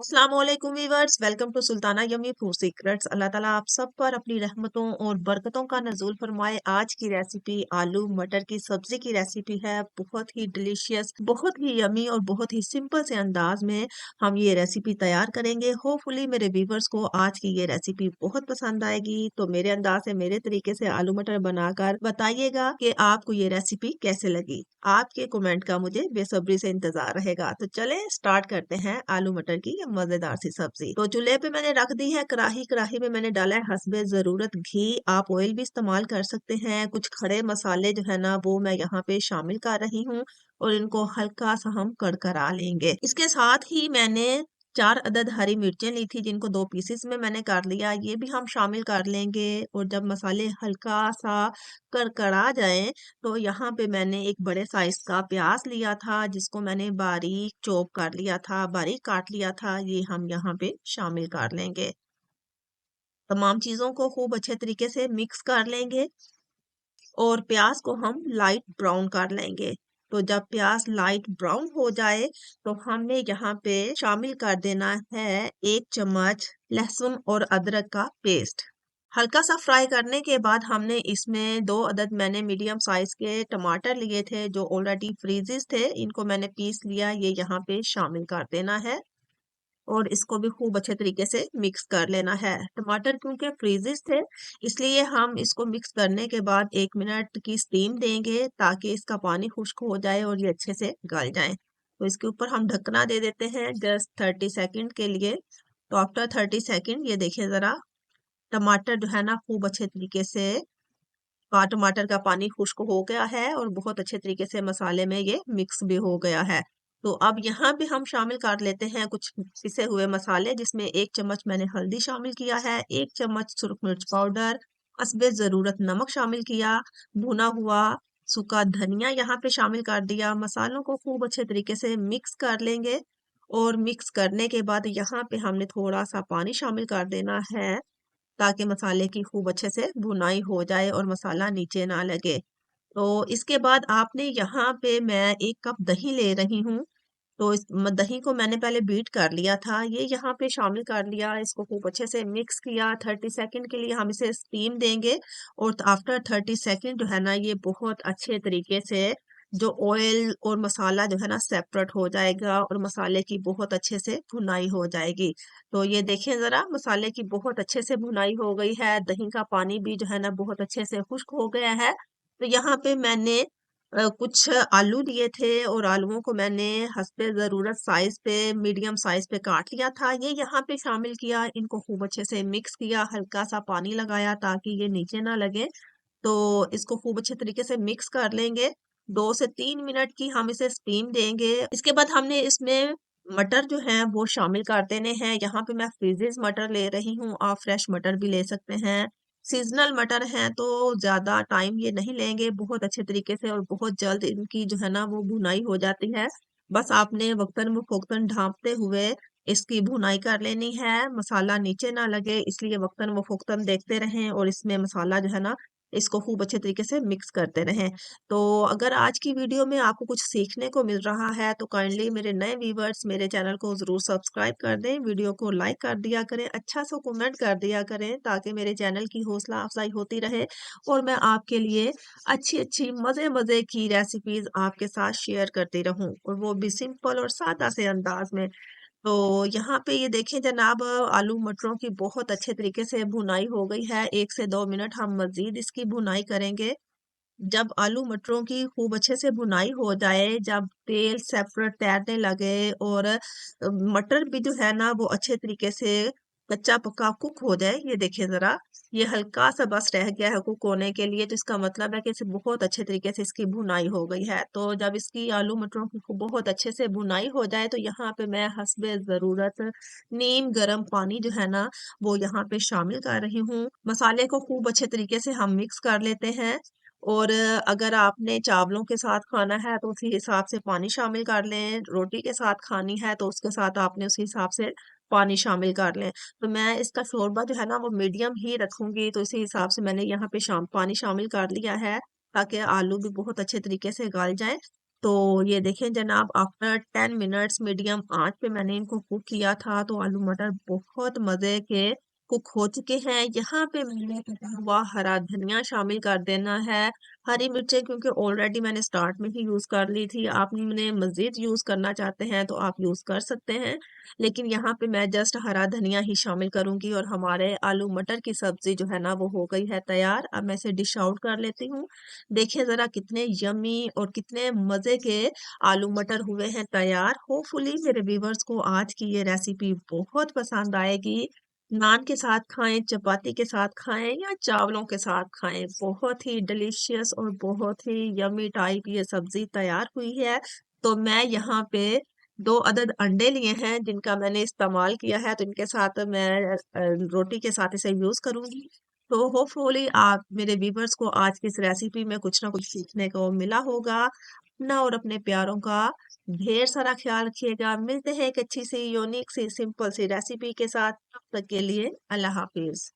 अस्सलाम वालेकुम viewers, welcome to Sultana yummy food secrets. अल्लाह ताला आप सब पर अपनी रहमतों और बरकतों का नजूल फरमाए। आज की रेसिपी आलू मटर की सब्जी की रेसिपी है। बहुत ही डिलीशियस, बहुत ही यमी और बहुत ही सिंपल से अंदाज में हम ये रेसिपी तैयार करेंगे। होपफुली मेरे वीवर्स को आज की ये रेसिपी बहुत पसंद आएगी। तो मेरे अंदाज से, मेरे तरीके से आलू मटर बनाकर बताइएगा कि आपको ये रेसिपी कैसे लगी। आपके कमेंट का मुझे बेसब्री से इंतजार रहेगा। तो चले स्टार्ट करते हैं आलू मटर की ये मजेदार सी सब्जी। तो चूल्हे पे मैंने रख दी है कढ़ाई। कढ़ाई में मैंने डाला है हस्बे जरूरत घी। आप ऑयल भी इस्तेमाल कर सकते हैं। कुछ खड़े मसाले जो है ना वो मैं यहाँ पे शामिल कर रही हूँ और इनको हल्का सा हम कड़कड़ा लेंगे। इसके साथ ही मैंने 4 अदद हरी मिर्चें ली थी, जिनको 2 पीसेस में मैंने काट लिया। ये भी हम शामिल कर लेंगे। और जब मसाले हल्का सा कड़कड़ा जाए तो यहाँ पे मैंने एक बड़े साइज का प्याज लिया था, जिसको मैंने बारीक चॉप कर लिया था, बारीक काट लिया था। ये हम यहाँ पे शामिल कर लेंगे। तमाम चीजों को खूब अच्छे तरीके से मिक्स कर लेंगे और प्याज को हम लाइट ब्राउन कर लेंगे। तो जब प्याज लाइट ब्राउन हो जाए तो हमें यहाँ पे शामिल कर देना है 1 चम्मच लहसुन और अदरक का पेस्ट। हल्का सा फ्राई करने के बाद हमने इसमें 2 अदद मैंने मीडियम साइज के टमाटर लिए थे, जो ऑलरेडी फ्रीजेस थे। इनको मैंने पीस लिया, ये यहाँ पे शामिल कर देना है और इसको भी खूब अच्छे तरीके से मिक्स कर लेना है। टमाटर क्योंकि फ्रीजेस थे, इसलिए हम इसको मिक्स करने के बाद 1 मिनट की स्टीम देंगे ताकि इसका पानी खुश्क हो जाए और ये अच्छे से गल जाए। तो इसके ऊपर हम ढकना दे देते हैं जस्ट 30 सेकंड के लिए। तो आफ्टर 30 सेकंड ये देखिए जरा, टमाटर जो है ना खूब अच्छे तरीके से टमाटर का पानी खुश्क हो गया है और बहुत अच्छे तरीके से मसाले में ये मिक्स भी हो गया है। तो अब यहाँ पे हम शामिल कर लेते हैं कुछ पिसे हुए मसाले, जिसमें 1 चम्मच मैंने हल्दी शामिल किया है, 1 चम्मच सुरख मिर्च पाउडर, हस्बे जरूरत नमक शामिल किया, भुना हुआ सूखा धनिया यहाँ पे शामिल कर दिया। मसालों को खूब अच्छे तरीके से मिक्स कर लेंगे और मिक्स करने के बाद यहाँ पे हमने थोड़ा सा पानी शामिल कर देना है ताकि मसाले की खूब अच्छे से भुनाई हो जाए और मसाला नीचे ना लगे। तो इसके बाद आपने यहाँ पे मैं 1 कप दही ले रही हूँ। तो इस दही को मैंने पहले बीट कर लिया था, ये यहाँ पे शामिल कर लिया। इसको खूब अच्छे से मिक्स किया। 30 सेकंड के लिए हम इसे स्टीम देंगे और आफ्टर 30 सेकंड जो है ना ये बहुत अच्छे तरीके से जो ऑयल और मसाला जो है ना सेपरेट हो जाएगा और मसाले की बहुत अच्छे से भुनाई हो जाएगी। तो ये देखें जरा, मसाले की बहुत अच्छे से भुनाई हो गई है। दही का पानी भी जो है ना बहुत अच्छे से खुश्क हो गया है। तो यहाँ पे मैंने कुछ आलू लिए थे और आलूओं को मैंने हस्बे ज़रूरत साइज पे, मीडियम साइज पे काट लिया था। ये यहाँ पे शामिल किया, इनको खूब अच्छे से मिक्स किया, हल्का सा पानी लगाया ताकि ये नीचे ना लगे। तो इसको खूब अच्छे तरीके से मिक्स कर लेंगे। 2 से 3 मिनट की हम इसे स्टीम देंगे। इसके बाद हमने इसमें मटर जो है वो शामिल कर देने हैं। यहाँ पे मैं फ्रीजेज मटर ले रही हूँ, आप फ्रेश मटर भी ले सकते हैं। सीजनल मटर हैं तो ज्यादा टाइम ये नहीं लेंगे, बहुत अच्छे तरीके से और बहुत जल्द इनकी जो है ना वो भुनाई हो जाती है। बस आपने वक्तन फौक्तन ढांपते हुए इसकी भुनाई कर लेनी है, मसाला नीचे ना लगे, इसलिए वक्तन व फोक्तन देखते रहें और इसमें मसाला जो है ना इसको खूब अच्छे तरीके से मिक्स करते रहें। तो अगर आज की वीडियो में आपको कुछ सीखने को मिल रहा है तो काइंडली मेरे नए व्यूवर्स मेरे चैनल को जरूर सब्सक्राइब कर दें, वीडियो को लाइक कर दिया करें, अच्छा सा कमेंट कर दिया करें ताकि मेरे चैनल की हौसला अफजाई होती रहे और मैं आपके लिए अच्छी अच्छी मजे मजे की रेसिपीज आपके साथ शेयर करती रहूं, और वो भी सिंपल और सादा से अंदाज में। तो यहाँ पे ये देखें जनाब, आलू मटरों की बहुत अच्छे तरीके से भुनाई हो गई है। 1 से 2 मिनट हम मजीद इसकी भुनाई करेंगे। जब आलू मटरों की खूब अच्छे से भुनाई हो जाए, जब तेल सेपरेट तैरने लगे और मटर भी जो है ना वो अच्छे तरीके से कच्चा पक्का कुक हो जाए, ये देखिए जरा, ये हल्का सा बस रह गया है कुक होने के लिए। तो इसका मतलब है कि इसे बहुत अच्छे तरीके से इसकी भुनाई हो गई है। तो जब इसकी आलू मटरों की खूब बहुत अच्छे से भुनाई हो जाए तो यहाँ पे मैं हस्बे जरूरत नीम गर्म पानी जो है ना वो यहाँ पे शामिल कर रही हूँ। मसाले को खूब अच्छे तरीके से हम मिक्स कर लेते हैं और अगर आपने चावलों के साथ खाना है तो उसी हिसाब से पानी शामिल कर लें, रोटी के साथ खानी है तो उसके साथ आपने उसी हिसाब से पानी शामिल कर लें। तो मैं इसका शोरबा जो है ना वो मीडियम ही रखूंगी, तो इसी हिसाब से मैंने यहाँ पे पानी शामिल कर लिया है ताकि आलू भी बहुत अच्छे तरीके से गल जाए। तो ये देखें जनाब, आफ्टर 10 मिनट्स मीडियम आंच पे मैंने इनको कुक किया था, तो आलू मटर बहुत मजे के कुक हो चुके हैं। यहाँ पे मैंने कटा हुआ हरा धनिया शामिल कर देना है। हरी मिर्चें क्योंकि ऑलरेडी मैंने स्टार्ट में ही यूज कर ली थी, आपने मजीद यूज करना चाहते हैं तो आप यूज कर सकते हैं, लेकिन यहाँ पे मैं जस्ट हरा धनिया ही शामिल करूंगी। और हमारे आलू मटर की सब्जी जो है ना वो हो गई है तैयार। अब मैं इसे डिश आउट कर लेती हूँ। देखिए जरा कितने यमी और कितने मजे के आलू मटर हुए हैं तैयार। होपफुली मेरे व्यूवर्स को आज की ये रेसिपी बहुत पसंद आएगी। नान के साथ खाएं, चपाती के साथ खाएं या चावलों के साथ खाएं, बहुत ही डिलीशियस और बहुत ही यमी टाइप ये सब्जी तैयार हुई है। तो मैं यहाँ पे 2 अदद अंडे लिए हैं जिनका मैंने इस्तेमाल किया है, तो इनके साथ मैं रोटी के साथ इसे यूज करूंगी। तो होपफुली आप मेरे व्यूवर्स को आज की इस रेसिपी में कुछ ना कुछ सीखने को मिला होगा। अपना और अपने प्यारों का ढेर सारा ख्याल रखिएगा। मिलते हैं एक अच्छी सी यूनिक सी सिंपल सी रेसिपी के साथ। तब तक के लिए अल्लाह हाफिज।